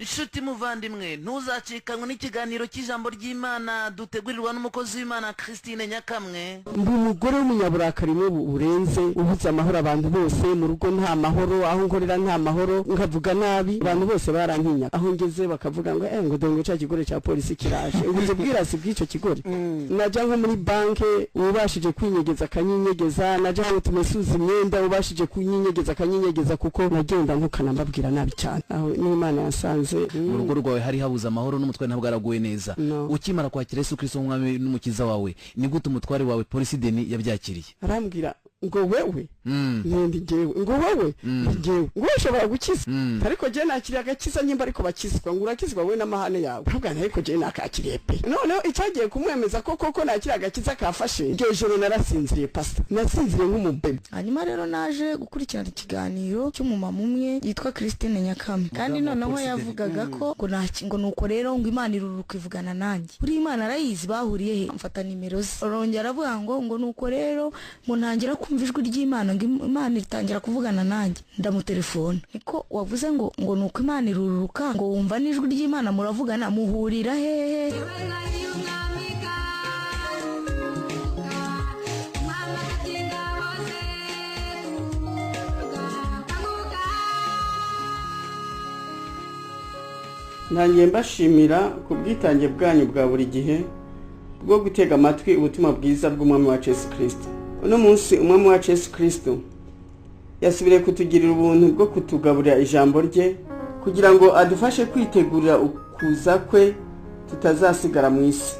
inshuti muvandimwe ntuzacikanwe n'ikiganiro cy'ijambo ry'Imana dutegurirwa n'umukozi w'Imana Christine Nyakamwe. Ndi umugore w'umunyaburakari burenze ubuza amahoro abantu bose mu rugo nta mahoro, aho nkorera nta mahoro, ngavuga nabi abantu bose barankinya, aho ngeze bakavuga ngo dongo cya kigore cya polisi kiraje nguze bwirasi bw'icyo kigore. Naja nko muri banke ubashije kwinyegeza kanyinyegeza, naja aho tumesuza imyenda ubashije kunyinyegeza kanyinyegeza kuko nagenda nkukana mbabwira nabi cyane. Aho n'Imana yasanze mu rugo rwawe hari habuza amahoro n'umutwe ntabwo araguye neza. Ukimara kwakira Yesu Kristo umwami n'umukiza wawe ni gute umutware wawe polisi deni yabyakiriye? Arambwira ngo wewe ndi jewe, ngo wewe jewe, ngo ushobora gukiza, ariko je nakiriye agakiza nyimba ariko bakizwa, ngo urakizwa we n'amahane yawe. Ntabwo ariko je nakakiriye pe. None icyagiye kumwemeza koko nakiriye agakiza kafashe, iryo joro narasinziriye pastor, nasinziriye nk'umubebe. Hanyuma rero naje gukurikirana ikiganiro cy'umumama umwe yitwa Christine Nyakamwe, kandi noneho yavugaga ko ngo nuko rero ngo Imana iruruka ivugana nanjye. Buri Imana arayizi bahuriye he, mfata nimero ze. Arongera avuga ngo nuko rero ngo ntangira kumva ijwi ry'Imana, ngo Imana itangira kuvugana nanjye. Ndamutelefona, niko wavuze ngo nuko Imana iruruka, ngo wumva n'ijwi ry'Imana muravugana, muhurira hehe? Nanjye mbashimira ku bwitange bwanyu bwa buri gihe bwo gutega amatwi ubutumwa bwiza bw'umwami wa Yesu Kristo. Uno munsi umwami wa Yesu Kristo yasubiriye kutugirira ubuntu bwo kutugaburira ijambo rye kugira ngo adufashe kwitegurira ukuza kwe tutazasigara mu isi.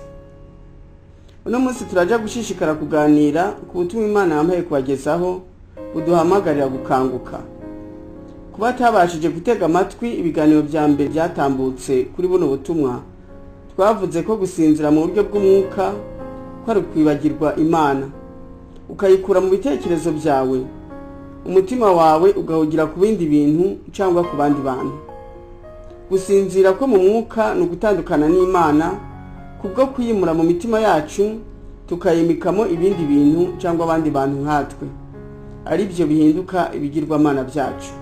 Uno munsi turaja gushishikara kuganira ku butumwa Imana yampaye kubagezaho buduhamagarira gukanguka. Kuba tabashije gutega amatwi ibiganiro bya mbere byatambutse kuri buno butumwa, twavuze ko gusinzira mu buryo bw'umwuka kwari kwibagirwa Imana, ukayikura mu bitekerezo byawe, umutima wawe ugahugira ku bindi bintu cyangwa ku bandi bantu. Gusinzira ko mu mwuka ni ugutandukana n'Imana kubwo kuyimura mu mitima yacu tukayimikamo ibindi bintu cyangwa abandi bantu nkatwe, ari byo bihinduka ibigirwamana byacu.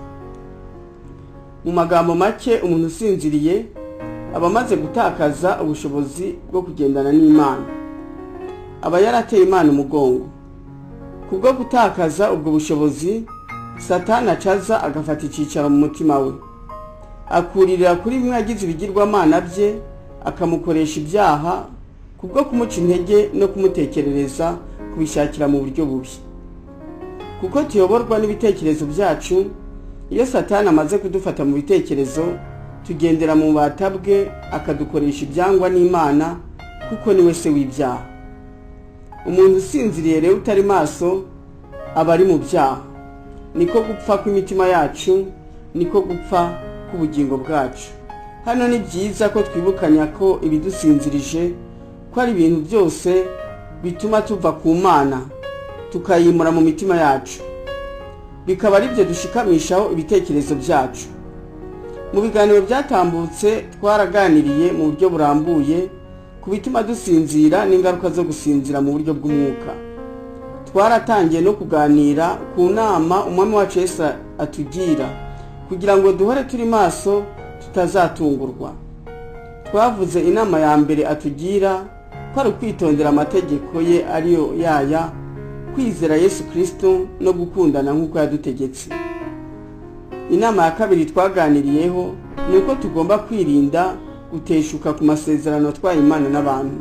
Mu magambo make, umuntu usinziriye aba amaze gutakaza ubushobozi bwo kugendana n'Imana, aba yarateye Imana umugongo. Kubwo gutakaza ubwo bushobozi, Satani acaza agafata icyicaro mu mutima we, akuririra kuri bimwe yagize ibigirwamana bye, akamukoresha ibyaha kubwo kumuca intege no kumutekerereza kubishakira mu buryo bubi. Kuko tuyoborwa n'ibitekerezo byacu, iyo Satani amaze kudufata mu bitekerezo, tugendera mu bubata bwe akadukoresha ibyangwa n'Imana, kuko niwe se w'ibyaha. Umuntu usinziriye rero utari maso aba ari mu byaha. Niko gupfa kw'imitima yacu, niko gupfa k'ubugingo bwacu. Hano ni byiza ko twibukanya ko ibidusinzirije ko ari ibintu byose bituma tuva ku Mana tukayimura mu mitima yacu, bikaba ari byo dushikamishaho ibitekerezo byacu. Mu biganiro byatambutse twaraganiriye mu buryo burambuye ku bituma dusinzira n'ingaruka zo gusinzira mu buryo bw'umwuka. Twaratangiye no kuganira ku nama umwami wacu Yesu atugira kugira ngo duhore turi maso tutazatungurwa. Twavuze inama ya mbere atugira ko ari kwitondera amategeko ye, ariyo yaya kwizera Yesu Kristo no gukundana nk'uko yadutegetse. Inama ya kabiri twaganiriyeho ni uko tugomba kwirinda guteshuka ku masezerano twayimana n'abantu.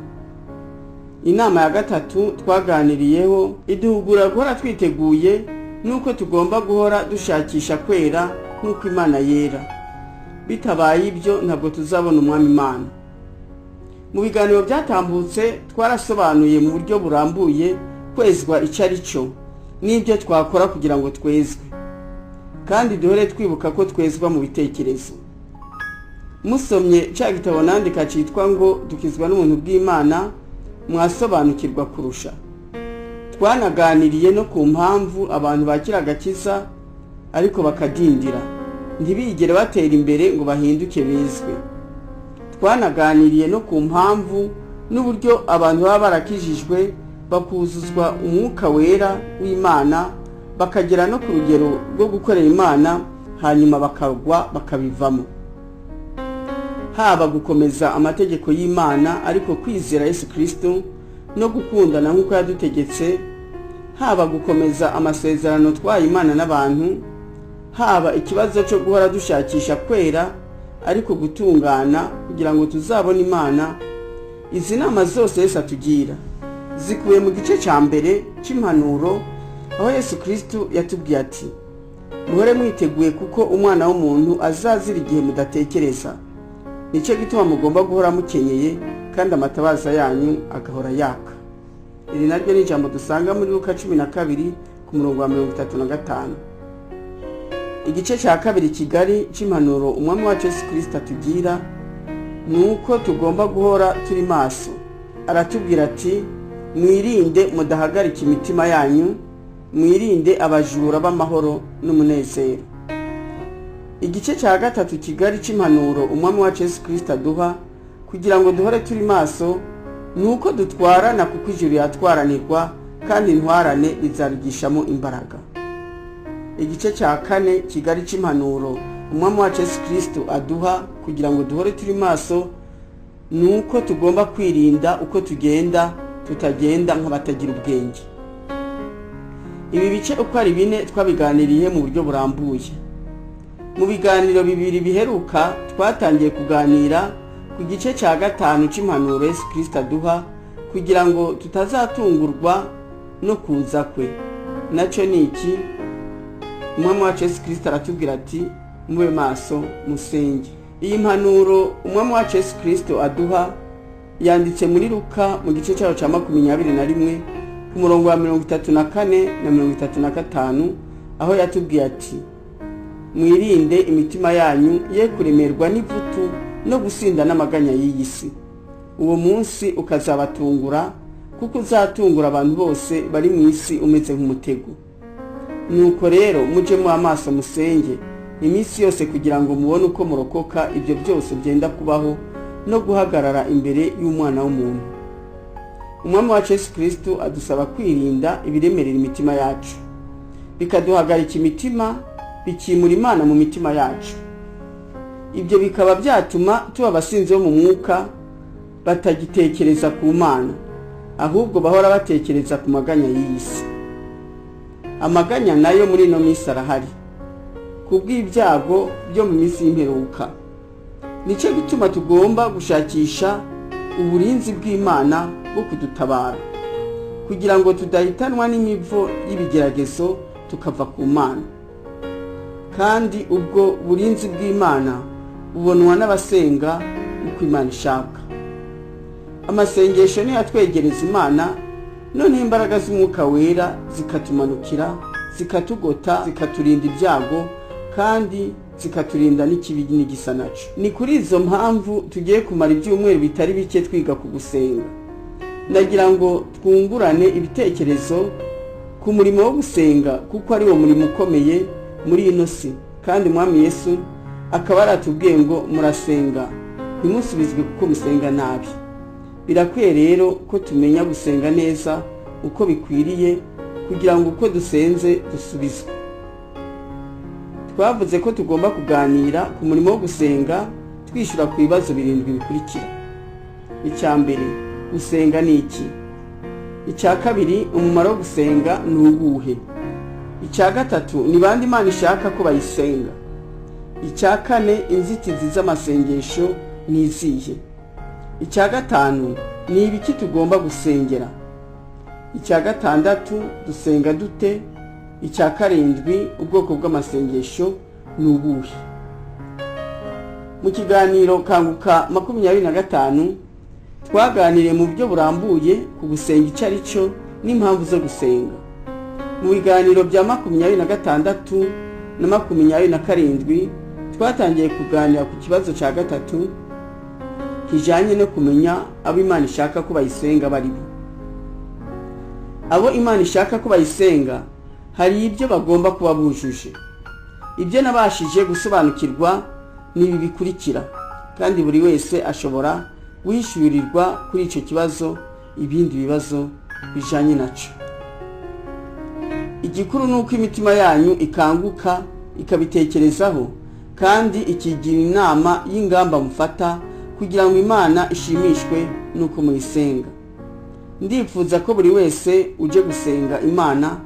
Inama ya gatatu twaganiriyeho iduhugura guhora twiteguye nuko tugomba guhora dushakisha kwera nk'uko Imana yera. Bitabaye ibyo ntabwo tuzabona umwami Imana. Mu biganiro byatambutse twarasobanuye mu buryo burambuye kwezwa icyo ari cyo n'ibyo twakora kugira ngo twezwe, kandi duhore twibuka ko twezwa mu bitekerezo. Musomye cya gitabo nandika cyitwa ngo dukizwa n'ubuntu bw'Imana mwasobanukirwa kurusha. Twanaganiriye no ku mpamvu abantu bakira agakiza ariko bakadindira, ntibigere batera imbere ngo bahinduke bezwe. Twanaganiriye no ku mpamvu n'uburyo abantu baba barakijijwe bakuzuzwa umwuka wera w'Imana, bakagera no ku rugero rwo gukorera Imana, hanyuma bakagwa bakabivamo. haba gukomeza amategeko y'Imana ariko kwizera Yesu Kristo no gukundana nk'uko yadutegetse, haba gukomeza amasezerano twaye Imana n'abantu, haba ikibazo cyo guhora dushakisha kwera ariko gutungana kugira ngo tuzabone Imana. Izi nama zose Yesu atugira zikuye mu gice cya mbere cy'impanuro, aho Yesu Kristo yatubwiye ati muhore mwiteguye kuko umwana w'umuntu azazira igihe mudatekereza. Nicyo gituma mugomba guhora mukenyeye kandi amatabaza yanyu agahora yaka. Iri naryo ni ijambo dusanga muri Luka 12 ku murongo wa 35. Igice cya kabiri kigari cy'impanuro umwami wacu Yesu Kristo atugira nuko tugomba guhora turi maso. Aratubwira ati mwirinde mudahagarika imitima yanyu, mwirinde abajura b'amahoro n'umunezero. Igice cya gatatu kigari cy'impanuro umwami wacu Yesu Kristo aduha kugira ngo duhore turi maso nuko dutwarana kuko ijuru yatwaranirwa kandi intwarane bizarigishamo imbaraga. Igice cya kane kigari cy'impanuro umwami wacu Yesu Kristo aduha kugira ngo duhore turi maso nuko tugomba kwirinda uko tugenda tutagenda nk'abatagira ubwenge. Ibi bice uko ari bine twabiganiriye mu buryo burambuye. Mu biganiro bibiri biheruka twatangiye kuganira ku gice cya gatanu cy'impanuro Yesu Kristo aduha kugira ngo tutazatungurwa no kuza kwe. Nacyo ni iki? Umwami wacu Yesu Kristo aratubwira ati mube maso musenge. Iyi mpanuro umwami wacu Yesu Kristo aduha yanditse muri Luka mu gice cyaho cya 21 ku murongo wa 34 na 35, aho yatubwiye ati mwirinde imitima yanyu ye kuremerwa n'ivutu no gusinda n'amaganya y'iyi si. Uwo munsi ukazabatungura kuko uzatungura abantu bose bari mu isi umeze nk'umutego. Nuko rero muje mu amaso musenge iminsi yose kugira ngo mubone uko murokoka ibyo byose byenda kubaho no guhagarara imbere y'umwana w'umuntu. Umwami wacu Yesu Kristo adusaba kwirinda ibiremerera imitima yacu, bikaduhagarika imitima, bikimura Imana mu mitima yacu. Ibyo bikaba byatuma tuba abasinzi bo mu mwuka batagitekereza ku Mana, ahubwo bahora batekereza ku maganya y'isi. Amaganya nayo muri ino minsi arahari kubw'ibyago byo mu minsi y'imperuka. Nicyo gituma tugomba gushakisha uburinzi bw'Imana bwo kudutabara kugira ngo tudahitanwa n'imivo y'ibigeragezo tukava ku Mana. Kandi ubwo burinzi bw'Imana bubonwa n'abasenga uko Imana ishaka. Amasengesho ni atwegereza Imana, none imbaraga z'umwuka wera zikatumanukira, zikatugota, zikaturinda ibyago kandi zikaturinda n'ikibi n'igisa naco. Ni kuri izo mpamvu tugiye kumara ibyumweru bitari bike twiga ku gusenga. Ndagira ngo twungurane ibitekerezo ku murimo wo gusenga kuko ari wo murimo ukomeye muri ino si, kandi Mwami Yesu akaba aratubwiye ngo murasenga ntimusubizwe kuko musenga nabi. Birakwiye rero ko tumenya gusenga neza uko bikwiriye kugira ngo uko dusenze dusubizwe. Twavuze ko tugomba kuganira ku murimo wo gusenga twishyura ku bibazo 7 bikurikira. Icya mbere, gusenga ni iki? Icya kabiri, umumaro wo gusenga ni uwuhe? Icya gatatu, ni bande Imana ishaka ko bayisenga? Icya kane, inzitizi z'amasengesho ni izihe? Icya gatanu, ni ibiki tugomba gusengera? Icya gatandatu, dusenga dute? Icya karindwi, ubwoko bw'amasengesho ni ubuhe? Mu kiganiro Kanguka 25 twaganiriye mu buryo burambuye ku gusenga icyo ari cyo n'impamvu zo gusenga. Mu biganiro bya 26 na 27 twatangiye kuganira ku kibazo cya gatatu kijanye no kumenya abo Imana ishaka ko bayisenga bari bo. Abo Imana ishaka ko bayisenga hari ibyo bagomba kuba bujuje. Ibyo nabashije gusobanukirwa nibi bikurikira, kandi buri wese ashobora wishyurirwa kuri icyo kibazo ibindi bibazo bijanye naco. Igikuru nuko imitima yanyu ikanguka ikabitekerezaho kandi ikigira inama y'ingamba mufata kugira ngo Imana ishimishwe nuko muyisenga. Ndifuza ko buri wese uje gusenga Imana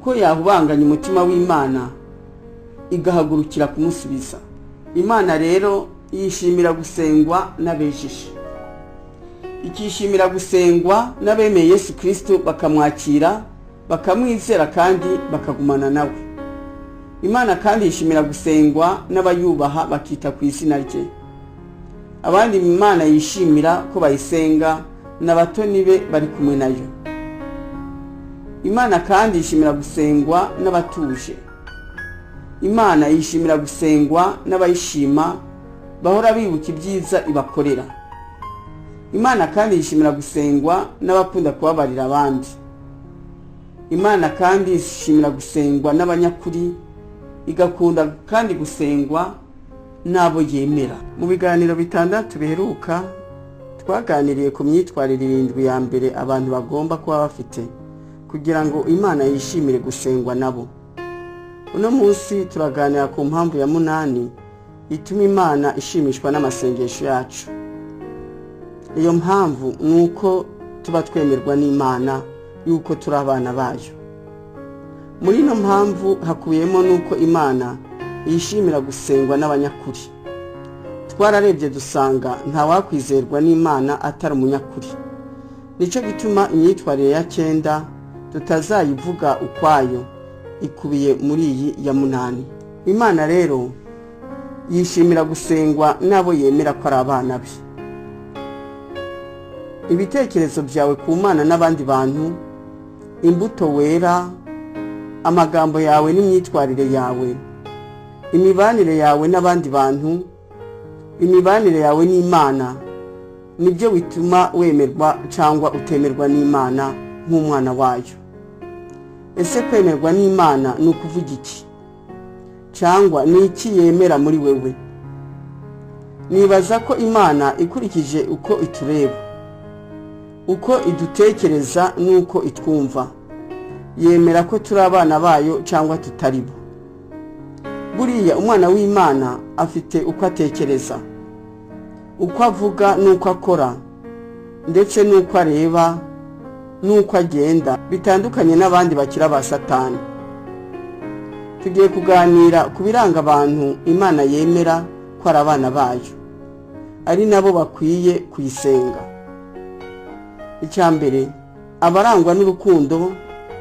ko yahubanganya umutima w'Imana igahagurukira kumusubiza. Imana rero yishimira gusengwa n'abejishe, ikishimira gusengwa n'abemeye Yesu Kristo bakamwakira, bakamwizera kandi bakagumana nawe. Imana kandi yishimira gusengwa n'abayubaha bakita ku izina rye. Abandi Imana yishimira ko bayisenga n'abatoni be bari kumwe nayo. Imana kandi yishimira gusengwa n'abatuje. Imana yishimira gusengwa n'abayishima bahora bibuka ibyiza ibakorera. Imana kandi yishimira gusengwa n'abakunda kubabarira abandi. Imana kandi yishimira gusengwa n'abanyakuri, igakunda kandi gusengwa n'abo yemera. Mu biganiro bitandatu biheruka twaganiriye ku myitwarire 7 ya mbere abantu bagomba kuba bafite kugira ngo Imana yishimire gusengwa nabo. Uno munsi turaganira ku mpamvu ya 8 ituma Imana ishimishwa n'amasengesho yacu. Iyo mpamvu nuko tuba twemerwa n'Imana yuko turi abana bayo. Muri ino mpamvu hakubiyemo nuko Imana yishimira gusengwa n'abanyakuri. Twararebye dusanga nta wakwizerwa n'Imana atari umunyakuri. Nico gituma imyitwarire ya 9 tutazayivuga ukwayo ikubiye muri iyi ya 8. Imana rero yishimira gusengwa n'abo yemera ko ari abana be. Ibitekerezo byawe ku Mana n'abandi bantu, imbuto wera, amagambo yawe n'imyitwarire yawe, imibanire yawe n'abandi bantu, imibanire yawe n'Imana nibyo bituma wemerwa cyangwa utemerwa n'Imana nk'umwana wayo. Ese kwemerwa n'Imana ni ukuvuga iki? Cyangwa ni iki yemera muri wewe? Nibaza ko Imana ikurikije uko itureba, uko idutekereza nuko itwumva, yemera ko turi abana bayo cyangwa tutaribo. Buriya umwana w'Imana afite uko atekereza, uko avuga nuko akora, ndetse nuko areba nuko agenda, bitandukanye n'abandi bakira ba Satani. Tugiye kuganira ku biranga abantu Imana yemera ko ari abana bayo, ari nabo bakwiye kuyisenga. Icyambere, abarangwa n'urukundo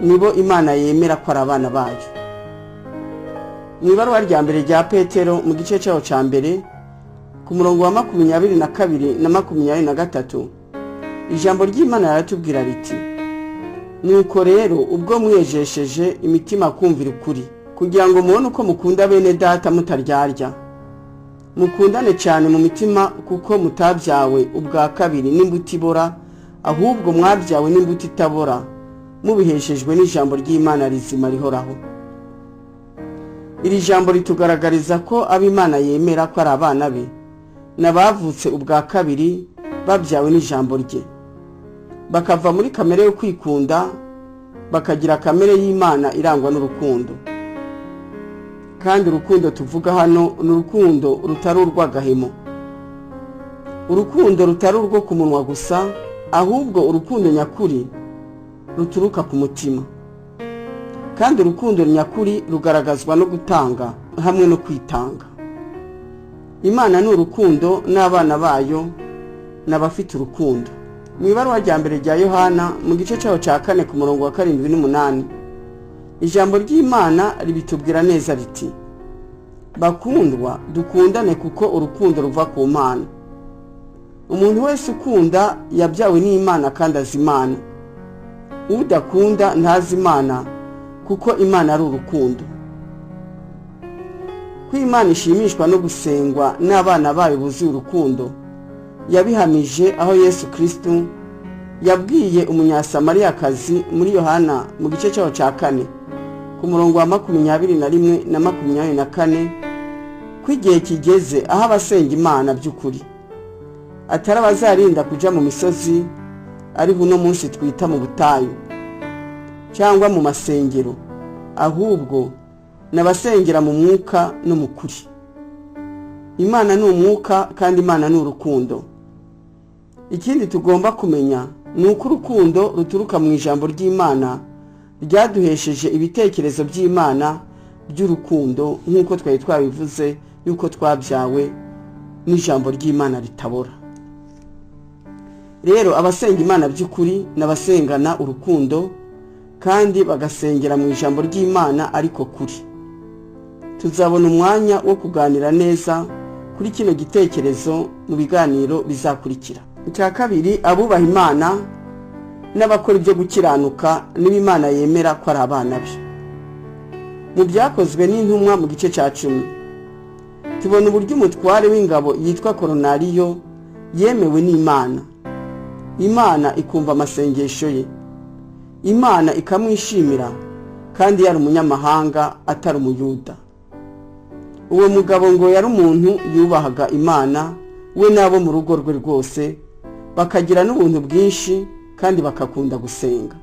nibo Imana yemera ko ari abana bayo. Mu ibaruwa rya mbere rya Petero mu gice cyaho cya mbere ku murongo wa 22 na 23, ijambo ry'Imana yaratubwira riti: nuko rero ubwo mwejesheje imitima kumvira ukuri, kugira ngo mubone uko mukunda bene data mutaryarya, mukundane cyane mu mitima, kuko mutabyawe ubwa kabiri n'imbuto ibora, ahubwo mwabyawe n'imbuto itabora, mubiheshejwe n'ijambo ry'Imana rizima rihoraho. Iri jambo ritugaragariza ko ab'Imana yemera ko ari abana be n'abavutse ubwa kabiri babyawe n'ijambo rye, bakava muri kamere yo kwikunda bakagira kamere y'Imana irangwa n'urukundo. Kandi urukundo tuvuga hano ni urukundo rutari urw'agahemo, urukundo rutari urwo ku munwa gusa, ahubwo urukundo nyakuri ruturuka ku mutima. Kandi urukundo nyakuri rugaragazwa no gutanga hamwe no kwitanga. Imana ni urukundo n'abana bayo n'abafite urukundo. Mu ibaruwa rya mbere rya Yohana mu gice cyaho cya 4 ku murongo wa 7 n'8, ijambo ry'Imana ribitubwira neza riti: bakundwa, dukundane kuko urukundo ruva ku Mana. Umuntu wese ukunda yabyawe n'Imana kandi azi Imana. Udakunda ntazi Imana, kuko Imana ari urukundo. Ko Imana ishimishwa no gusengwa n'abana bayo buzuye urukundo, yabihamije aho Yesu Kristo yabwiye umunyasamariyakazi muri Yohana mu gice cyaho cya 4 ku murongo wa 21 na 24, ko igihe kigeze aho abasenga Imana by'ukuri atari abazarinda kuja mu misozi ari buno munsi twita mu butayu cyangwa mu masengero, ahubwo n'abasengera mu mwuka no mu kuri. Imana ni umwuka kandi Imana ni urukundo. Ikindi tugomba kumenya ni uko urukundo ruturuka mu ijambo ry'Imana ryaduhesheje ibitekerezo by'Imana by'urukundo, nk'uko twari twabivuze yuko twabyawe n'ijambo ry'Imana ritabora. Rero abasenga Imana by'ukuri n'abasengana urukundo kandi bagasengera mu ijambo ry'Imana ariko kuri. Tuzabona umwanya wo kuganira neza kuri kino gitekerezo mu biganiro bizakurikira. Icya kabiri, abubaha Imana n'abakora ibyo gukiranuka n'Imana yemera ko ari abana be. Mu byakozwe n'intumwa mu gice cya 10 tubona uburyo umutware w'ingabo yitwa Koronariyo yemewe n'Imana. Imana ikumva amasengesho ye, Imana ikamwishimira kandi yari umunyamahanga atari umuyuda. Uwo mugabo ngo yari umuntu yubahaga Imana we nabo mu rugo rwe rwose, bakagira n'ubuntu bwinshi kandi bakakunda gusenga.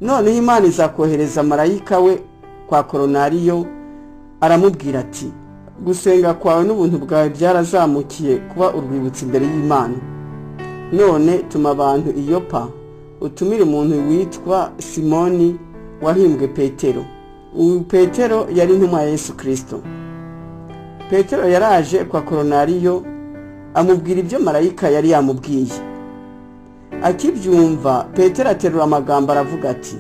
Noneho Imana izakohereza marayika we kwa Koronariyo, aramubwira ati, gusenga kwawe n'ubuntu bwawe byarazamukiye kuba urwibutso imbere y'Imana. None tuma abantu i Yopa utumire umuntu witwa Simoni wahimbwe Petero. Uyu Petero yari intumwa ya Yesu Kristo. Petero yaraje kwa Koronariyo amubwira ibyo marayika yari yamubwiye. Akibyumva Petero aterura amagambo aravuga ati,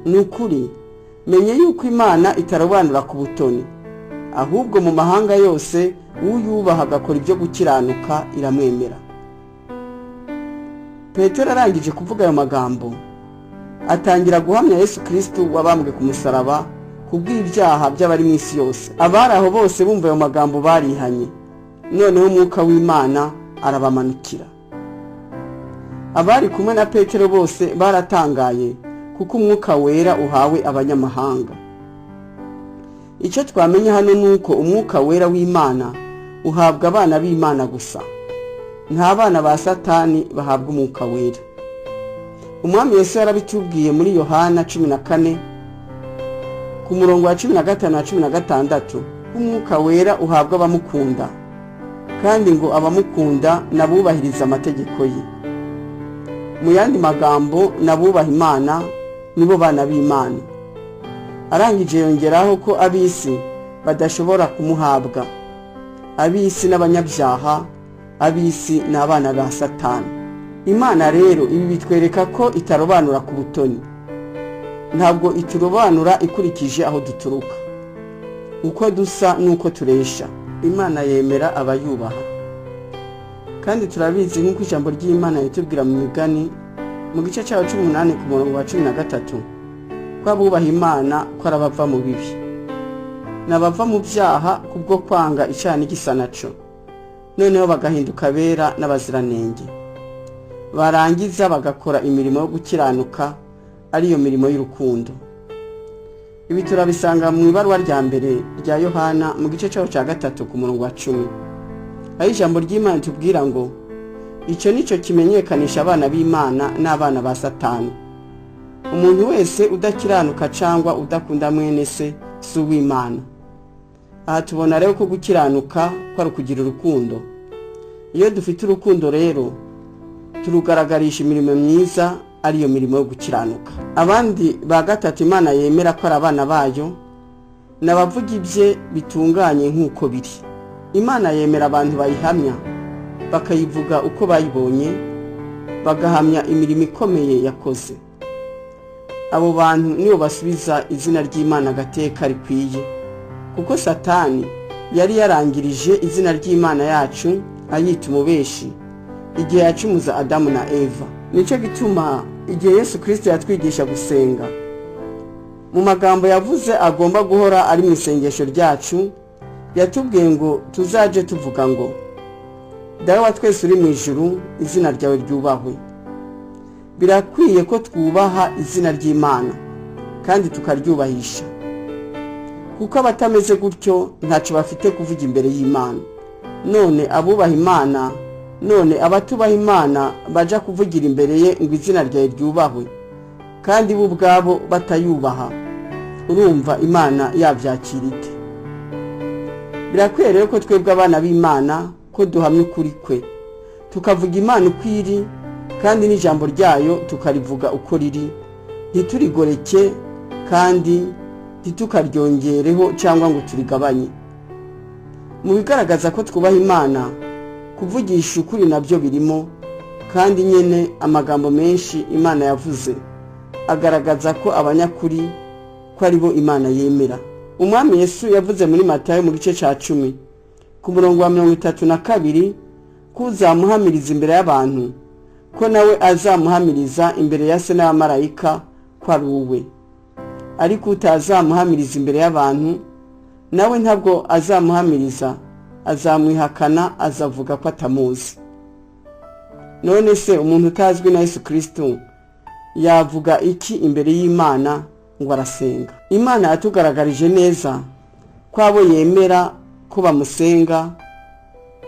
nukuri menye yuko Imana itarobanura ku butoni, ahubwo mu mahanga yose uyubaha agakora ibyo gukiranuka iramwemera. Petero arangije kuvuga ayo magambo atangira guhamya Yesu Kristo wabambwe ku musaraba kubw'ibyaha by'abari mu isi yose. Abari aho bose bumva ayo magambo barihanye. Noneho umwuka w'Imana arabamanukira. Abari kumwe na Petero bose baratangaye kuko umwuka wera uhawe abanyamahanga. Icyo twamenya hano nuko umwuka wera w'Imana uhabwa abana b'Imana gusa, nta bana ba Satani bahabwa umwuka wera. Umwami Yesu yarabitubwiye muri Yohana 14 ku murongo wa 15 na 16, umwuka wera uhabwa abamukunda kandi ngo abamukunda nabubahiriza amategeko ye. Mu yandi magambo, nabubaha Imana nibo bana b'Imana. Arangije yongeraho ko abisi badashobora kumuhabwa. Abisi n'abanyabyaha, abisi n'abana ba Satani. Imana rero ibi bitwereka ko itarobanura ku butoni. Ntabwo iturobanura ikurikije aho duturuka, uko dusa nuko turesha. Imana yemera abayubaha. Kandi turabizi nk'uko ijambo ry'Imana ritubwira mu Migani mu gice cya 18 ku murongo wa 13 ko abubaha Imana ko arabava mu bibi n'abava mu byaha kubwo kwanga icyaha n'igisa naco, noneho bagahinduka bera n'abaziranenge, barangiza bagakora imirimo yo gukiranuka, ariyo mirimo y'urukundo. Ibi turabisanga mu ibaruwa rya mbere rya Yohana mu gice cya 3 ku murongo wa 10. Aho ijambo ry'Imana tubwira ngo icyo nicyo kimenyekanisha abana b'Imana n'abana ba Satani. Umuntu wese udakiranuka cyangwa udakunda mwene se si uw'Imana. Aha tubona rero ko gukiranuka ko ari ukugira urukundo. Iyo dufite urukundo rero turugaragarisha imirimo myiza, ariyo mirimo yo gukiranuka. Abandi ba gatatu Imana yemera ko ari abana bayo n'abavuga ibye bitunganye nk'uko biri. Imana yemera abantu bayihamya bakayivuga uko bayibonye, bagahamya imirimo ikomeye yakoze. Abo bantu nibo basubiza izina ry'Imana agateka rikwiye, kuko Satani yari yarangirije izina ry'Imana yacu ayita umubeshi igihe yacumuza Adamu na Eva. Nicyo gituma igihe Yesu Kristo yatwigisha gusenga, mu magambo yavuze agomba guhora ari mu isengesho ryacu, yatubwiye ngo tuzaje tuvuga ngo, Dawe wa twese uri mu ijuru, izina ryawe ryubahwe. Birakwiye ko twubaha izina ry'Imana kandi tukaryubahisha, kuko abatameze gutyo ntacyo bafite kuvuga imbere y'Imana. None abubaha Imana, none abatubaha Imana baja kuvugira imbere ye ngo izina ryawe ryubahwe, kandi bo ubwabo batayubaha, urumva Imana yabyakira ite? birakwiye rero ko twebwe abana b'Imana ko duhamya ukuri kwe, tukavuga Imana uko iri kandi n'ijambo ryayo tukarivuga uko riri, ntiturigoreke kandi ntitukaryongereho cyangwa ngo turigabanye. Mu bigaragaza ko twubaha Imana, kuvugisha ukuri nabyo birimo, kandi nyene amagambo menshi Imana yavuze agaragaza ko abanyakuri ko ari bo Imana yemera. Umwami Yesu yavuze muri Matayo mu gice ca 10 ku murongo wa 32 ko uzamuhamiriza imbere y'abantu ko nawe azamuhamiriza imbere ya se n'abamarayika ko ari uwe, ariko utazamuhamiriza imbere y'abantu nawe ntabwo azamuhamiriza, azamwihakana, azavuga ko atamuzi. None se umuntu utazwi na Yesu Kristo yavuga iki imbere y'Imana ngo arasenga? Imana yatugaragarije neza ko abo yemera ko bamusenga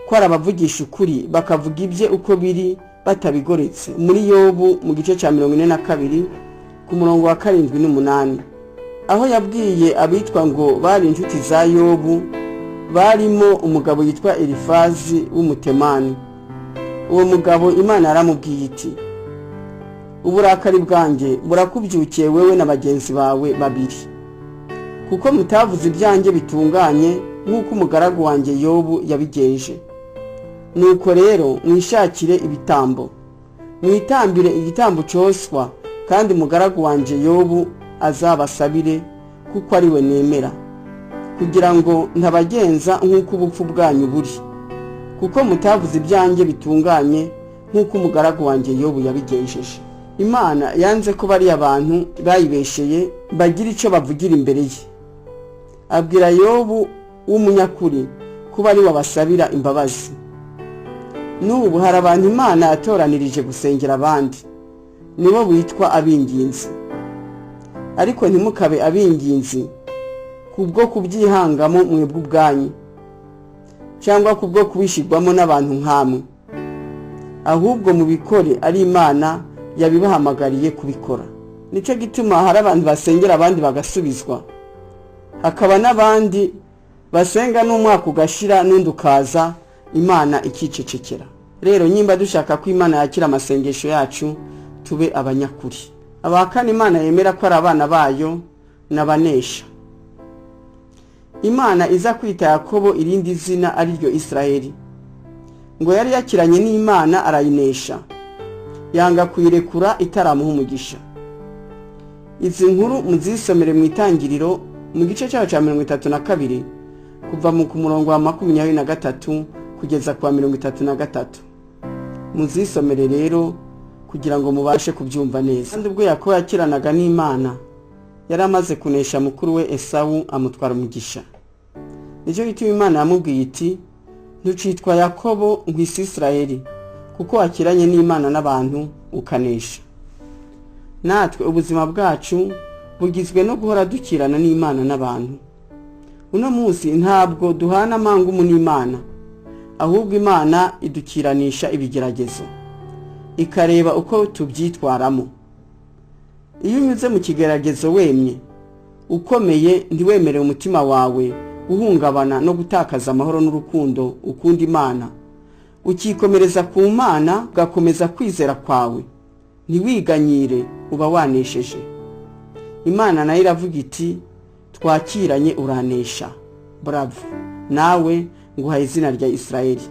ko arabavugisha ukuri bakavuga ibye uko biri batabigoretse. Muri Yobu mu gice ca 42 ku murongo wa 7 n'8, aho yabwiye abitwa ngo bari inshuti za Yobu, barimo umugabo yitwa Elifazi w'umutemani. Uwo mugabo Imana yaramubwiye iti, uburakari bwanjye burakubyukiye wewe na bagenzi bawe babiri, kuko mutavuze ibyanjye bitunganye nk'uko umugaragu wanjye Yobu yabigenje. Nuko rero mwishakire ibitambo, mwitambire igitambo cyoswa, kandi umugaragu wanjye Yobu azabasabire, kuko ari we nemera, kugira ngo ntabagenza nk'uko ubupfu bwanyu buri, kuko mutavuze ibyanjye bitunganye nk'uko umugaragu wanjye Yobu yabigenjeje. Imana yanze ko bari abantu bayibesheye bagira icyo bavugira imbere ye. Abwira Yobu w'umunyakuri ko bari wabasabira imbabazi. N'ubu hari abantu Imana yatoranirije gusengera abandi, nibo bitwa abinginzi. Ariko ntimukabe abinginzi kubwo kubyihangamo mwebwe ubwanyu, cyangwa kubwo kubishigwamo n'abantu nkamwe, ahubwo mubikore ari Imana yabibahamagariye kubikora. Nico gituma hari abantu basengera abandi bagasubizwa, hakaba n'abandi basenga n'umwaka ugashira n'undi ukaza Imana ikicecekera. Rero nyimba dushaka ko Imana yakira amasengesho yacu, tube abanyakuri. Abakana Imana yemera ko ari abana bayo n'abanesha. Imana iza kwita Yakobo irindi zina ari ryo Israeli, ngo yari yakiranye n'Imana arayinesha, yanga kuyirekura itaramuha umugisha. Izi nkuru muzisomere mu Itangiriro mu gice cyaho ca 32 kuva mu murongo wa 23 kugeza kwa 33. Muzisomere rero kugira ngo mubashe kubyumva neza. Kandi ubwo Yakobo yakiranaga n'Imana, yari amaze kunesha mukuru we Esawu amutwara umugisha. Nicyo gituma Imana yamubwiye iti, ntucitwa Yakobo ngwisi Israeli, kuko wakiranye n'Imana n'abantu ukanesha. Natwe ubuzima bwacu bugizwe no guhora dukirana n'Imana n'abantu. Uno munsi ntabwo duhana amangumu n'Imana, ahubwo Imana idukiranisha ibigeragezo, ikareba uko tubyitwaramo. Iyo unyuze mu kigeragezo wemye ukomeye, ntiwemere umutima wawe uhungabana no gutakaza amahoro n'urukundo ukunda Imana, ukikomereza ku Mana, ugakomeza kwizera kwawe, ntiwiganyire, uba wanesheje. Imana nayo iravuga iti, twakiranye uranesha, bravo, nawe nguhaye izina rya Israeli.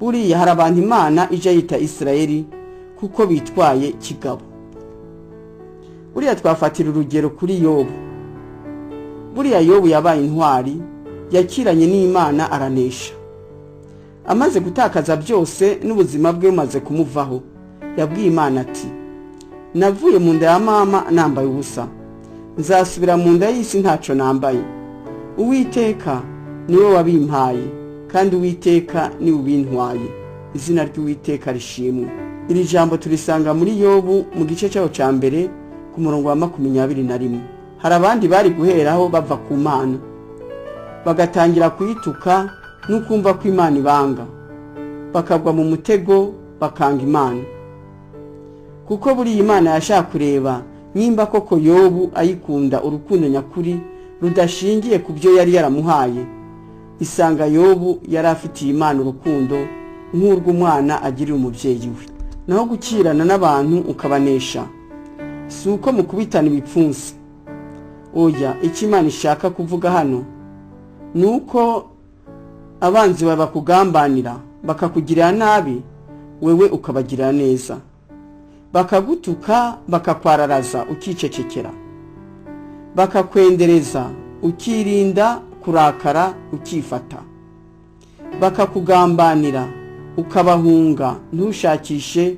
Buriya hari abantu Imana ije yita Israeli kuko bitwaye kigabo. Buriya twafatira urugero kuri Yobu. Buriya Yobu yabaye intwari, yakiranye n'Imana aranesha. Amaze gutakaza byose n'ubuzima bwe bumaze kumuvaho, yabwiye Imana ati, navuye mu nda ya mama nambaye ubusa, nzasubira mu nda y'isi ntaco nambaye. Uwiteka niwe wabimpaye, kandi Uwiteka ni ubintwaye. Izina ry'Uwiteka rishimwe. Iri jambo turisanga muri Yobu mu gice cyaho ca mbere ku murongo wa 21. Hari abandi bari guheraho bava ku Mana, bagatangira kuyituka n'ukumva ko Imana ibanga, bakagwa mu mutego bakanga Imana. Kuko buri Imana yashaka kureba nimba koko Yobu ayikunda urukundo nyakuri rudashingiye ku byo yari yaramuhaye, isanga Yobu yari afitiye Imana urukundo nk'urw'umwana agirira umubyeyi we. Naho gukirana n'abantu ukabanesha si uko mu kubitana ibipfunsi. Oya, icyo Imana ishaka kuvuga hano ni uko abanzi bawe bakugambanira bakakugirira nabi, wewe ukabagirira neza, bakagutuka bakakwararaza ukicecekera, bakakwendereza ukirinda kurakara ukifata, bakakugambanira ukabahunga ntushakishe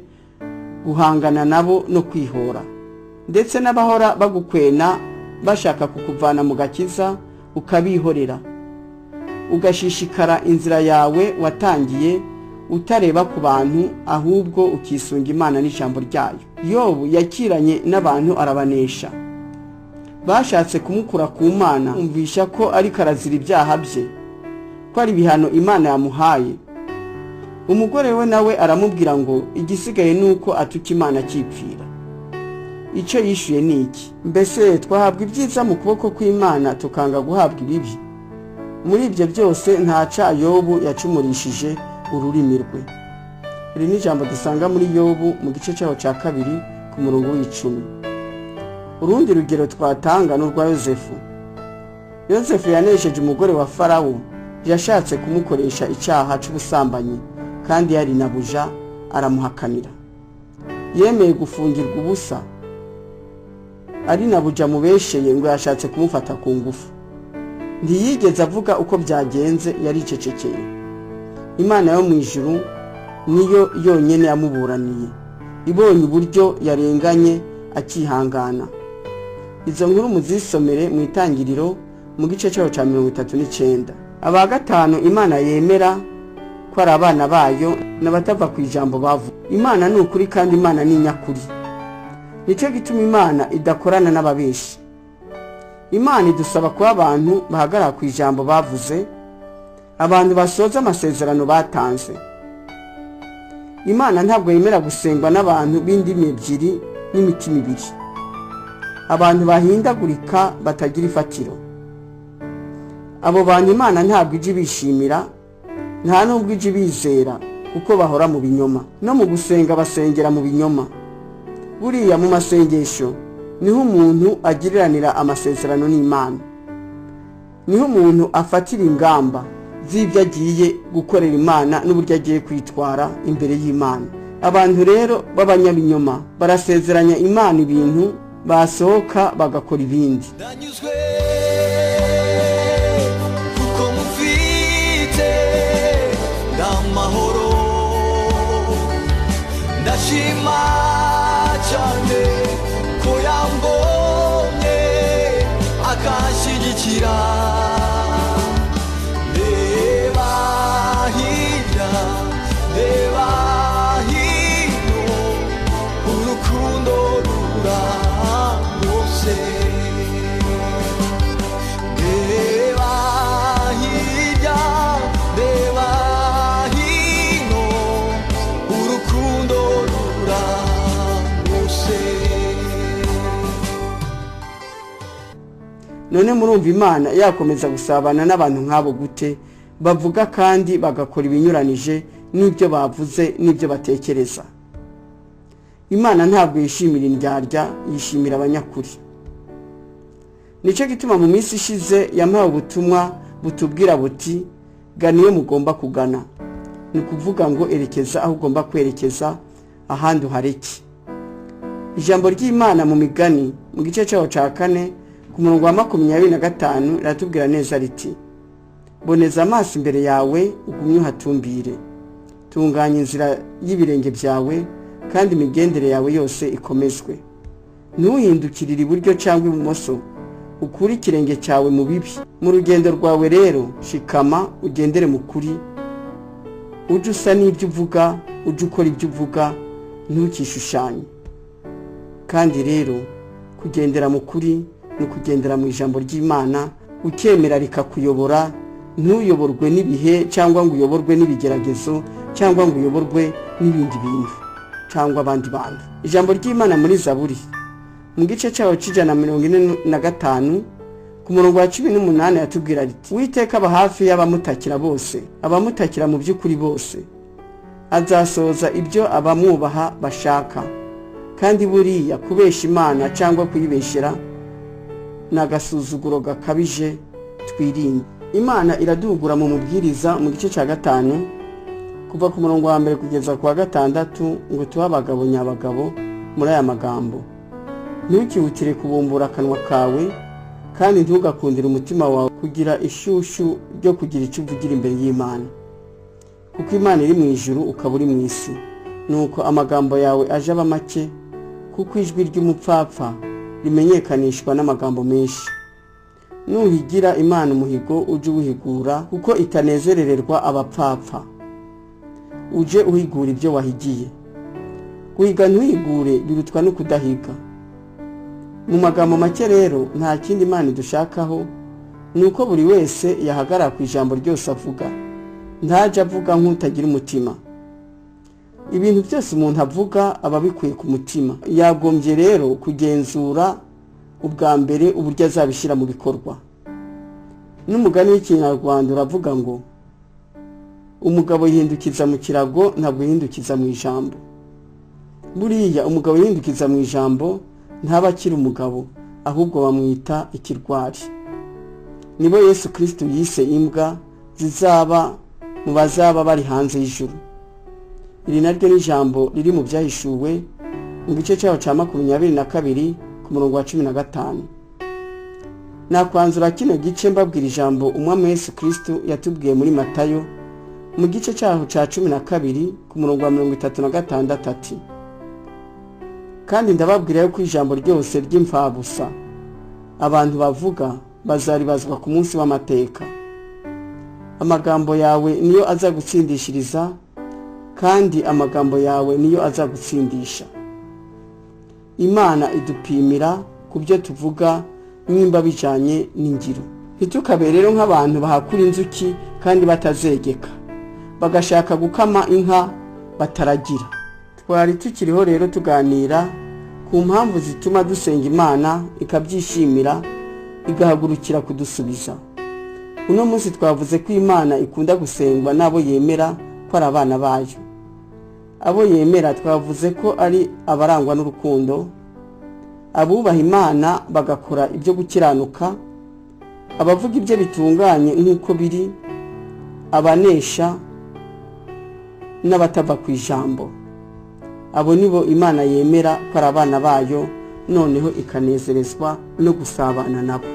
guhangana nabo no kwihora, ndetse n'abahora bagukwena bashaka kukuvana mu gakiza ukabihorera, ugashishikara inzira yawe watangiye utareba ku bantu ahubwo ukisunga Imana n'ijambo ryayo. Yobu yakiranye n'abantu arabanesha, bashatse kumukura ku Mana, umvisha ko ari karazira ibyaha bye, ko ari ibihano Imana yamuhaye. Umugore we nawe aramubwira ngo igisigaye nuko atuka Imana akipfira. Icyo yishuye ni iki? Mbese twahabwa ibyiza mu kuboko kw'Imana tukanga guhabwa ibibi? Muri ibyo byose ntaca Yobu yacumurishije ururimi rwe. Iri ni ijambo dusanga muri Yobu mu gice cyaho cya 2 ku murongo w'10. Urundi rugero twatanga n'urwa Yosefu. Yosefu yanesheje umugore wa Farawo, yashatse kumukoresha icyaha cy'ubusambanyi kandi yari nabuja aramuhakanira. Yemeye gufungirwa ubusa, ari nabuja mubesheye ngo yashatse kumufata ku ngufu. Ntiyigeze avuga uko byagenze, yaricecekeye. Imana yo mu ijuru niyo yonyene yamuburaniye, ibonye uburyo yarenganye akihangana. Izo nkuru muzisomere mu Itangiriro mu gice cyaho cya 39. Aba gatanu Imana yemera ko ari abana bayo n'abatava ku ijambo bavuga. Imana ni ukuri kandi Imana ni nyakuri. Nicyo gituma Imana idakorana n'ababeshi. Imana idusaba kuba abantu bahagarara ku ijambo bavuze, abantu basoza amasezerano batanze. Imana ntabwo yemera gusengwa n'abantu b'indimi ebyiri n'imitima ibiri, abantu bahindagurika batagira ifatiro. Abo bantu Imana ntabwo ije bishimira, nta nubwo ije bizera, kuko bahora mu binyoma. No mu gusenga basengera mu binyoma. Buriya mu masengesho niho umuntu agiriranira amasezerano n'Imana, niho umuntu afatira ingamba z'ibyo agiye gukorera Imana n'uburyo agiye kwitwara imbere y'Imana. Abantu rero b'abanyabinyoma barasezeranya Imana ibintu, basohoka bagakora ibindi. Ndanyuzwe kuko mufite ndamahoro, ndashima cyane ko yambonye akashyigikira. Reba hirya, reba hino, urukundo rurangose. Reba hirya, reba hino, urukundo rurangose. None murumva Imana yakomeza gusabana n'abantu nk'abo gute, bavuga kandi bagakora ibinyuranije n'ibyo bavuze n'ibyo batekereza? Imana ntabwo yishimira indyarya, yishimira abanyakuri. Nicyo gituma mu minsi ishize yampaye ubutumwa butubwira buti gana iyo mugomba kugana. Ni kuvuga ngo erekeza aho ugomba kwerekeza, ahandi uhareke. Ijambo ry'Imana mu Migani mu gice cyaho cya 4 ku murongo wa 25 riratubwira neza riti: boneza amaso imbere yawe ugumye uhatumbire, tunganya inzira y'ibirenge byawe kandi imigendere yawe yose ikomezwe. Ntuhindukirire iburyo cyangwa ibumoso, ukure ikirenge cyawe mu bibi. Mu rugendo rwawe rero shikama ugendere mu kuri, uje usa n'ibyo uvuga, uje ukora ibyo uvuga, ntukishushanye. Kandi rero kugendera mu kuri no kugendera mu ijambo ry'Imana, ukemera rikakuyobora, ntuyoborwe n'ibihe cyangwa ngo uyoborwe n'ibigeragezo cyangwa ngo uyoborwe n'ibindi bintu cyangwa abandi bantu. Ijambo ry'Imana muri Zaburi mu gice cyaho 145 ku ku murongo wa 18 yatubwira riti Uwiteka aba hafi y'abamutakira bose, abamutakira mu by'ukuri bose. Azasoza ibyo abamwubaha bashaka, kandi buriya kubesha Imana cyangwa kuyibeshera n'agasuzuguro gakabije twirinde. Imana iradugura mu mubwiriza mu gice cya 5 kuva ku murongo wa 1 kugeza ku wa 6 ngo tuba abagabo nyabagabo muri aya magambo: ntukihutire kubumbura akanwa kawe, kandi ntugakundire umutima wawe kugira ishyushyu ryo kugira icyo uvugira imbere y'Imana, kuko Imana iri mu ijuru ukaba uri mu isi. Nuko amagambo yawe aje aba make, kuko ijwi ry'umupfapfa rimenyekanishwa n'amagambo menshi. Nuhigira Imana umuhigo uje uwihigura, kuko itanezerererwa abapfapfa. Uje uhigura ibyo wahigiye. Guhiga ntuhigure birutwa no kudahiga. Mu magambo make rero nta kindi Imana idushakaho, nuko buri wese yahagarara ku ijambo ryose avuga, ntaje avuga nk'utagira umutima. Ibintu byose umuntu avuga aba bikuye ku mutima. Yagombye rero kugenzura ubwa mbere uburyo azabishyira mu bikorwa. N'umugani w'Ikinyarwanda uravuga ngo umugabo yihindukiza mu kirago, ntabwo yihindukiza mu ijambo. Buriya umugabo yihindukiza mu ijambo ntaba akiri umugabo, ahubwo bamwita ikirwari. Nibo Yesu Kristo yise imbwa zizaba mu bazaba bari hanze y'ijuru. Iri naryo ni ijambo riri mu Byahishuwe mu gice cyaho cya 22 ku murongo wa 15. Nakwanzura kino gice mbabwira ijambo umwami Yesu Kristo yatubwiye muri Matayo mu gice cyaho cya 12 ku murongo wa 36 ati: kandi ndababwira yuko ijambo ryose ry'imfabusa abantu bavuga bazaribazwa ku munsi w'amateka. Amagambo yawe niyo azagutsindishiriza, kandi amagambo yawe niyo azagutsindisha. Imana idupimira ku byo tuvuga nimba bijanye n'ingiro. Ntitukabe rero nk'abantu bahakura inzuki kandi batazegeka, bagashaka gukama inka bataragira. Twari tukiriho rero tuganira ku mpamvu zituma dusenga Imana ikabyishimira igahagurukira kudusubiza. Uno munsi twavuze ko Imana ikunda gusengwa n'abo yemera ko ari abana bayo. Abo yemera twavuze ko ari abarangwa n'urukundo, abubaha Imana bagakora ibyo gukiranuka, abavuga ibyo bitunganye nk'uko biri, abanesha n'abatava ku ijambo. Abo nibo Imana yemera ko ari abana bayo, noneho ikanezerezwa no gusabana nabo.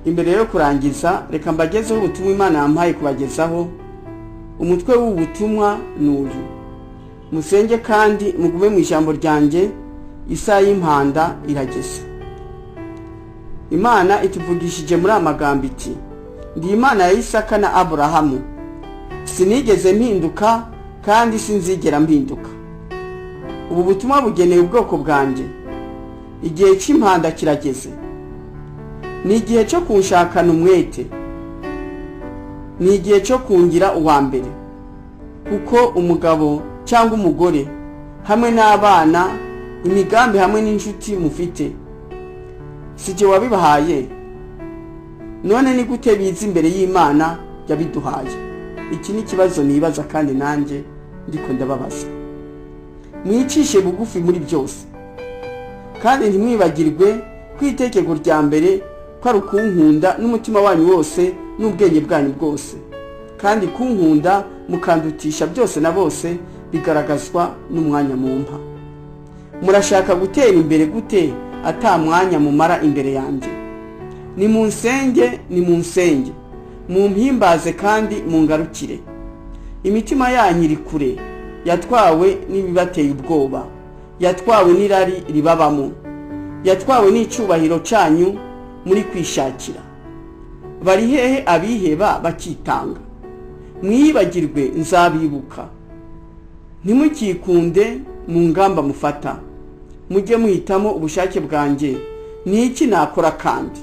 Imbere yo kurangiza, reka mbagezeho ubutumwa Imana yampaye kubagezaho. Umutwe w'ubutumwa n'uyu: musenge kandi mugume mu ijambo ryanjye, isaha y'impanda irageze. Imana ituvugishije muri amagambo iti: ndi Imana ya Isaka na Aburahamu, sinigeze mpinduka kandi sinzigera mpinduka. Ubu butumwa bugenewe ubwoko bwanjye. Igihe cy'impanda kirageze. Ni igihe cyo kunshakana umwete, ni igihe cyo kungira uwa mbere, kuko umugabo cyangwa umugore hamwe n'abana, imigambi hamwe n'inshuti mufite sije wabibahaye. None ni gute biza imbere y'Imana yabiduhaye? Iki ni kibazo nibaza kandi nanjye ndiko ndababaza. Mwicishe bugufi muri byose, kandi ntimwibagirwe kwitekego rya mbere ko ari ukunkunda n'umutima wanyu wose n'ubwenge bwanyu bwose, kandi kunkunda mukandutisha byose na bose bigaragazwa n'umwanya mumpa. Murashaka gutera imbere gute ata mwanya mumara imbere yanjye? Nimunsenge, mumpimbaze kandi mungarukire. Imitima yanyu iri kure, yatwawe n'ibibateye ubwoba, yatwawe n'irari ribabamo, yatwawe n'icyubahiro cyanyu muri kwishakira. Bari hehe abiheba bakitanga? Mwibagirwe nzabibuka. Ntimukikunde mu ngamba mufata, mujye muhitamo ubushake bwanjye. Ni iki nakora kandi?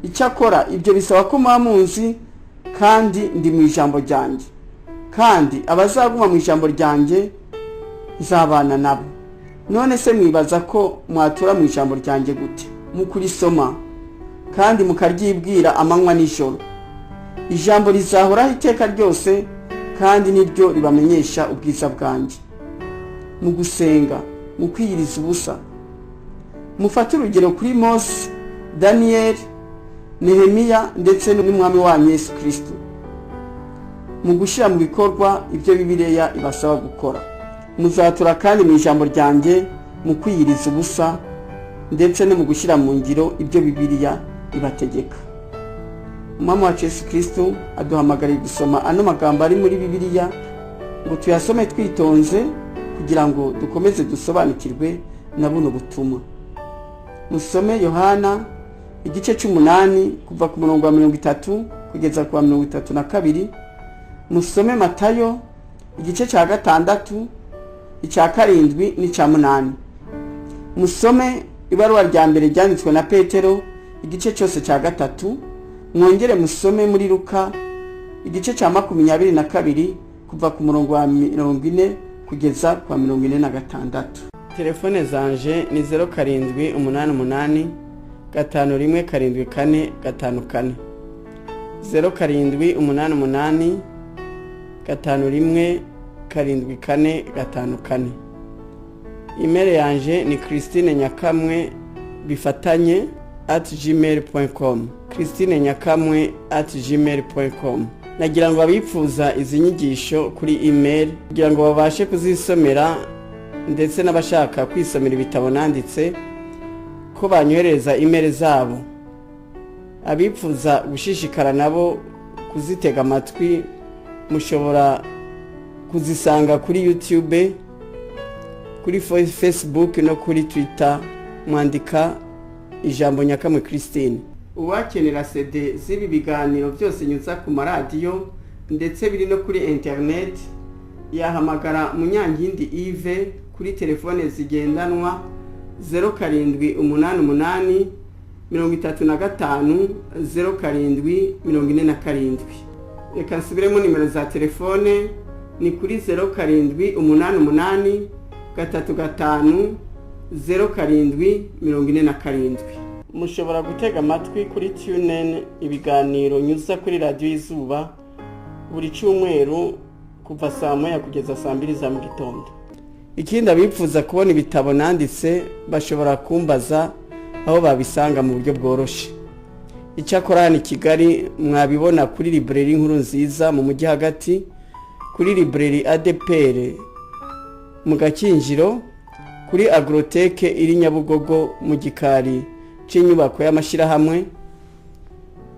Icyakora ibyo bisaba ko muba munzi kandi ndi mu ijambo ryanjye, kandi abazaguma mu ijambo ryanjye nzabana nabo. None se mwibaza ko mwatura mu ijambo ryanjye gute? Mukurisoma kandi mukaryibwira amanywa n'ijoro. Ijambo rizahoraho iteka ryose, kandi niryo ribamenyesha ubwiza bwanjye. Mu gusenga, mu kwiyiriza ubusa, mufate urugero kuri Mose, Daniyeli, Nehemiya ndetse n'umwami wanyu Yesu Kristo, mu gushyira mu bikorwa ibyo Bibiliya ibasaba gukora. Muzatura kandi mu ijambo ryanjye, mu kwiyiriza ubusa ndetse no mu gushyira mu ngiro ibyo Bibiliya ibategeka. Umwami wacu Yesu Kristo aduhamagariye gusoma ano magambo ari muri Bibiliya ngo tuyasome twitonze, kugira ngo dukomeze dusobanukirwe na buno butumwa. Musome Yohana igice cy'umunani kuva ku murongo wa 30 kugeza ku wa 32. Musome Matayo igice cya 6, icya 7 n'icya 8. Musome ibaruwa rya mbere ryanditswe na Petero igice cyose cya 3. Mwongere musome muri Luka igice cya 22 kuva ku murongo wa 40 kugeza ku wa 46. Telefone zanje ni 0788 517454, 0788 517454. Email yanje ni christineNyakamwe@gmail.com, christineNyakamwe@gmail.com. Nagira ngo abipfuza izi nyigisho kuri email kugira ngo babashe kuzisomera, ndetse n'abashaka kwisomera ibitabo nanditse ko banyohereza email zabo. Abipfuza gushishikara nabo kuzitega amatwi, mushobora kuzisanga kuri YouTube, kuri Facebook no kuri Twitter, mwandika ijambo Nyakamwe Christine. Uwakenera CD z'ibi biganiro byose nyuza ku maradiyo ndetse biri no kuri internet, yahamagara Munyankindi Yves kuri telefone zigendanwa 0788 35 0747. Reka nsubiremo nimero za telefone, ni kuri 0788 35 0747. Mushobora gutega amatwi kuri TuneIn ibiganiro nyuza kuri Radio Izuba buri cyumweru kuva saa 1 kugeza saa 2 za mu gitondo. Ikindi abipfuza kubona ibitabo nanditse bashobora kumbaza aho babisanga mu buryo bworoshe. Icyakora ni Kigali mwabibona kuri librairie Nkuru Nziza mu mujyi hagati, kuri librairie ADPR mu Gakinjiro, kuri Agroteke iri Nyabugogo mu gikari cy'inyubako y'amashirahamwe,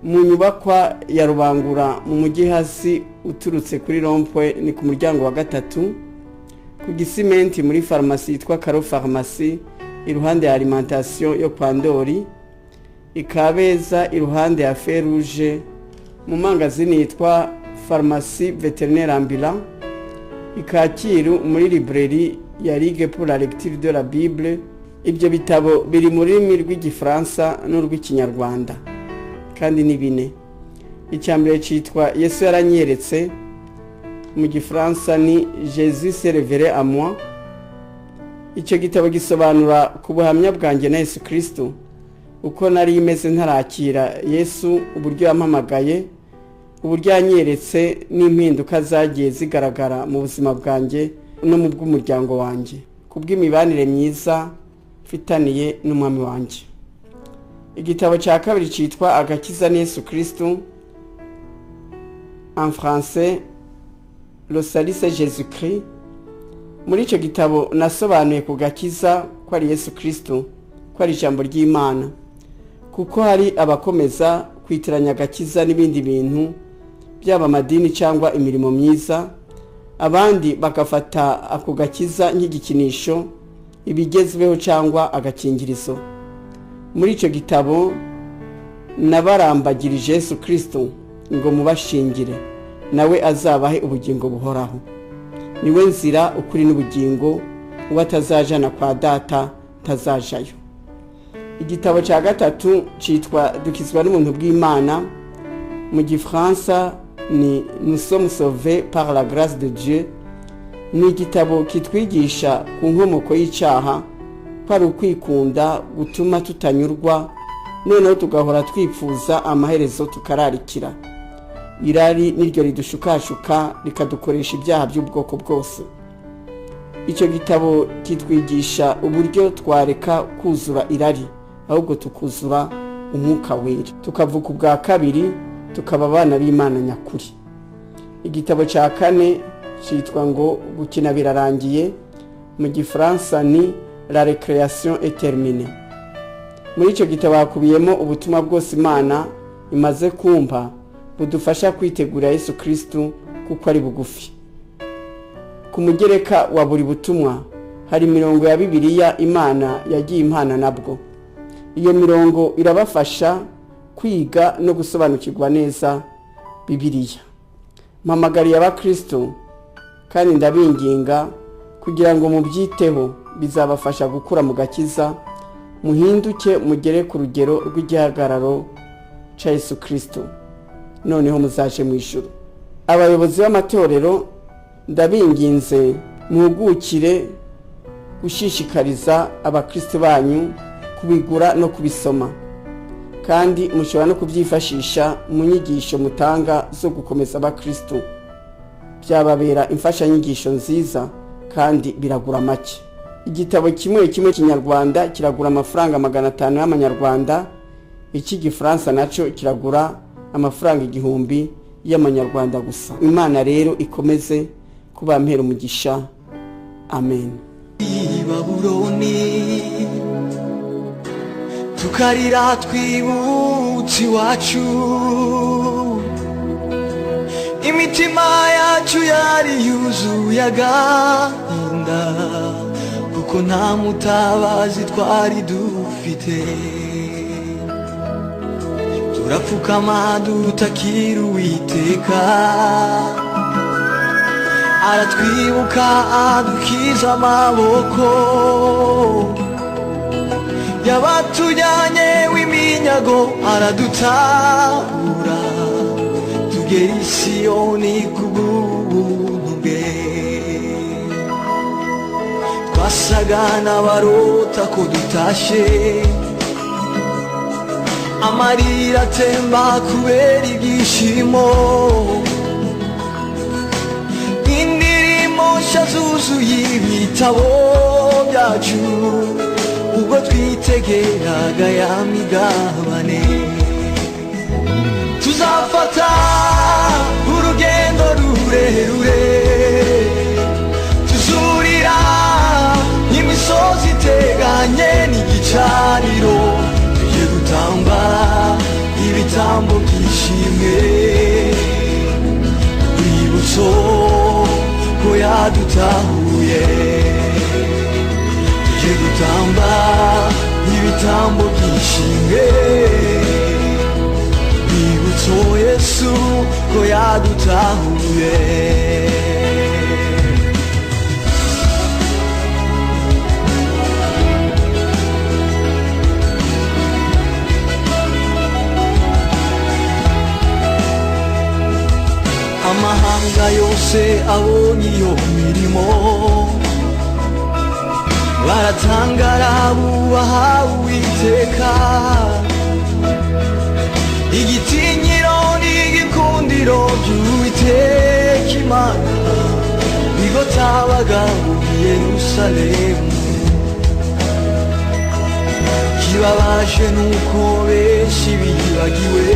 mu nyubakwa ya Rubangura mu mujyi hasi uturutse kuri Rompwe ni ku muryango wa 3, ku Gisimenti muri farmasi yitwa Karo Pharmacy iruhande ya alimentation yo kwa Ndori, Ikabeza iruhande ya Feruje mu mangazini yitwa Pharmacie Vétérinaire Ambulant, Ikakiru muri librairie ya Ligue pour la lecture de la Bible. Ibyo bitabo biri mu rurimi rw'Igifaransa n'urw'Ikinyarwanda kandi ni 4. Icyambere cyitwa Yesu yaranyeretse, mu Gifaransa ni Jésus s'est révélé à moi. Icyo gitabo gisobanura ku buhamya bwanjye na Yesu Kristo, uko nari imeze ntarakira Yesu, uburyo yampamagaye, uburyo yanyeretse n'impinduka zagiye zigaragara mu buzima bwanjye no mu bw'umuryango wanjye kubw'imibanire myiza mfitaniye n'umwami wanjye. igitabo cya kabiri cyitwa agakiza ni Yesu Kristo, en français le salut c'est Jésus-Christ. Muri icyo gitabo nasobanuye ku gakiza ko ari Yesu Kristo, ko ari ijambo ry'Imana, kuko hari abakomeza kwitiranya agakiza n'ibindi bintu byaba amadini cyangwa imirimo myiza, abandi bakafata ako gakiza nk'igikinisho, ibigezweho cyangwa agakingirizo. Muri icyo gitabo nabarambagirije Yesu Kristo ngo mubashingire, nawe azabahe ubugingo buhoraho. Niwe nzira, ukuri n'ubugingo, uwo atazajana kwa data tazajayo. Igitabo cya gatatu cyitwa dukizwa n'ubuntu bw'Imana, mu gifaransa ni nous sommes sauvés par la grâce de Dieu. Ni igitabo kitwigisha ku nkomoko y'icyaha, ko ari ukwikunda gutuma tutanyurwa, noneho tugahora twifuza amaherezo tukararikira. Irari niryo ridushukashuka rikadukoresha ibyaha by'ubwoko bwose. Icyo gitabo kitwigisha uburyo twareka kuzura irari, ahubwo tukuzura umwuka wera, tukavuka ubwa kabiri, tukaba abana b'Imana nyakuri. Igitabo cya kane cyitwa ngo gukina birarangiye, mu gifaransa ni la récréation est terminée. Muri icyo gitabo hakubiyemo ubutumwa bwose Imana imaze kumpa budufasha kwitegura Yesu Kristo kuko ari bugufi. Ku mugereka wa buri butumwa hari mirongo ya Bibiliya Imana yagiye impana nabwo. Iyo mirongo irabafasha kwiga no gusobanukirwa neza Bibiliya. Mpamagariye abakristo kandi ndabinginga kugira ngo mubyiteho, bizabafasha gukura mu gakiza, muhinduke mugere ku rugero rw'igihagararo cya Yesu Kristo, noneho muzaje mu ijuru. Abayobozi b'amatorero ndabinginze muhugukire gushishikariza abakristo banyu kubigura no kubisoma, kandi mushobora no kubyifashisha mu nyigisho mutanga zo gukomeza abakristo. Byababera imfashanyigisho nziza kandi biragura make. Igitabo kimwe kinyarwanda kiragura amafaranga 500 y'amanyarwanda, iki gifaransa nacyo kiragura amafaranga 1000 y'amanyarwanda gusa. Imana rero ikomeze kubampera umugisha. Amen. Babuloni tukarira twibutse iwacu, imitima yacu yari yuzuye agahinda, kuko nta mutabazi twari dufite. Turapfukama dutakira Uwiteka, aratwibuka adukiza amaboko, yabatujyanye w'iminyago aradutabura, tugera i Siyoni kubw'ubuntu bwe. Twasaga n'abarota ko dutashe, amarira atemba kubera ibyishimo, indirimbo nshya zuzuye ibitabo byacu, ubwo twitegeraga ya migabane. Tuzafata urugendo rurerure, tuzurira imisozi iteganye n'igicaniro, tujye gutamba ibitambo byishimwe, urwibutso ko yadutahuye. Tujye gutamba ibitambo byishimwe, urwibutso Yesu ko yadutahuye. Amahanga yose abonye iyo mirimo, baratangara bubaha Uwiteka. Igitinyiro n'igikundiro by'Uwiteka Imana bigotabaga mu Yerusalemu. ikibabaje nuko benshi bibagiwe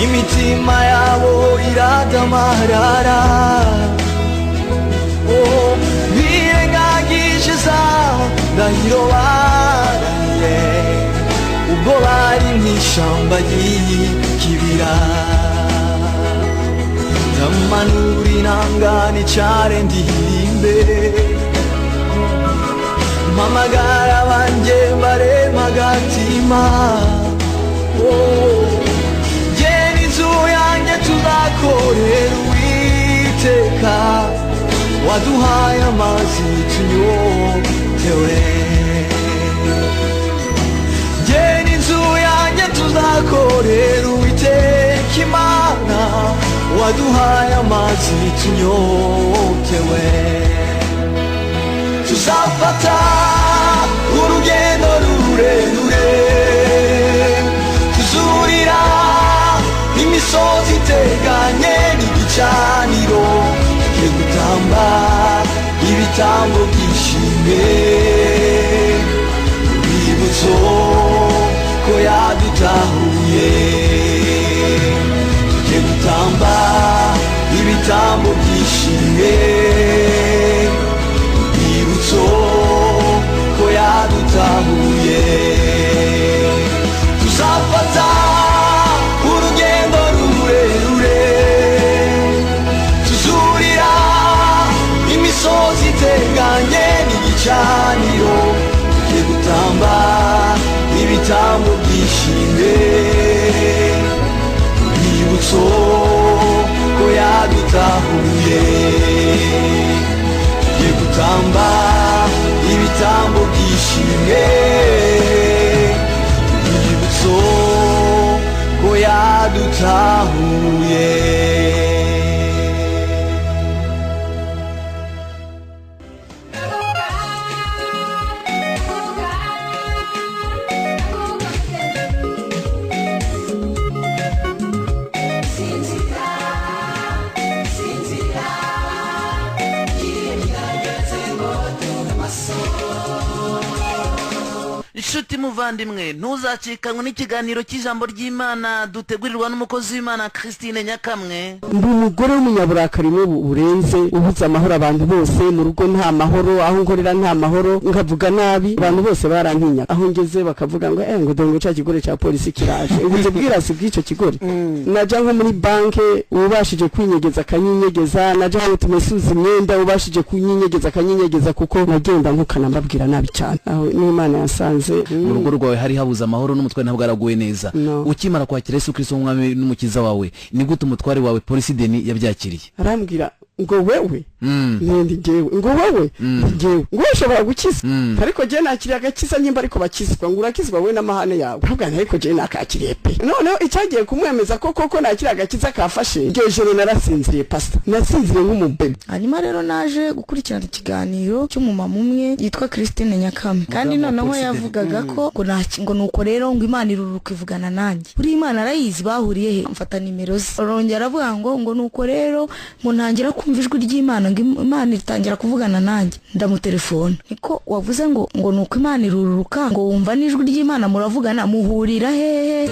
imitima yabo iradamarara birengagije za ndahiro barahiye ubwo bari mw'ishamba ry'ikibira ndamanura inanga nicare ndirimbe mpamagara banje barema agatima jye n'inzu yanjye tuzakorera Uwiteka waduhaye amazi tunyotewe jye n'inzu yanjye tuzakorera Uwiteka Imana waduhaye amazi tunyotewe tuzafata urugendo rurerure tuzurira imisozi iteganye n'igicaniro tugiye gutamba ibitambo byishimye urwibutso ko yadutahuye tugiye gutamba ibitambo byishimye urwibutso ko yadutahuye tuzafata urugendo rurerure tuzurira imisozi iteganye n'igicaniro tugiye gutamba ibitambo byishimye urwibutso ko yadutahuye tugiye gutamba ibitambo byishimye urwibutso ko yadutahuye inshuti muvandimwe ntuzacikanwe n'ikiganiro cy'ijambo ry'Imana dutegurirwa n'umukozi w'Imana Christine Nyakamwe. ndi umugore w'umunyaburakari burenze ubuza amahoro abantu bose mu rugo nta mahoro aho nkorera nta mahoro nkavuga nabi abantu bose barantinya aho ngeze bakavuga ngo ngo dongo cya kigore cya polisi kiraje ubuze bwirasi bw'icyo kigore naja nko muri banke ubashije kwinyegeza kanyinyegeza naja aho tumesuza imyenda ubashije kunyinyegeza kanyinyegeza kuko nagenda nkukana mbabwira nabi cyane aho n'Imana yasanze mu rugo rwawe hari habuze amahoro n'umutware ntabwo araguwe neza ukimara kwakira Yesu Kristo nk'umwami n'umukiza wawe ni gute umutware wawe polisi deni yabyakiriye arambwira ngo wewe ndi jewe ngo wewe jewe ngo ushobora gukiza ariko je nakiriye agakiza nyimba ariko bakizwa ngo urakizwa we n'amahane yawe ahubwo ariko je nakakiriye pe noneho icyagiye kumwemeza koko nakiriye agakiza kafashe iryo joro narasinziriye pastor nasinziriye nk'umubebe hanyuma rero naje gukurikirana ikiganiro cy'umumama umwe yitwa Christine Nyakame kandi noneho yavugaga ko ngo nuko rero ngo Imana iruruka ivugana nanjye buri Imana arayizi bahuriye he mfata nimero ze arongera avuga ngo nuko rero ngo ntangira kumva ijwi ry'Imana ngo Imana itangira kuvugana nanjye ndamutelefona niko wavuze ngo nuko Imana iruruka ngo wumva n'ijwi ry'Imana muravugana muhurira hehe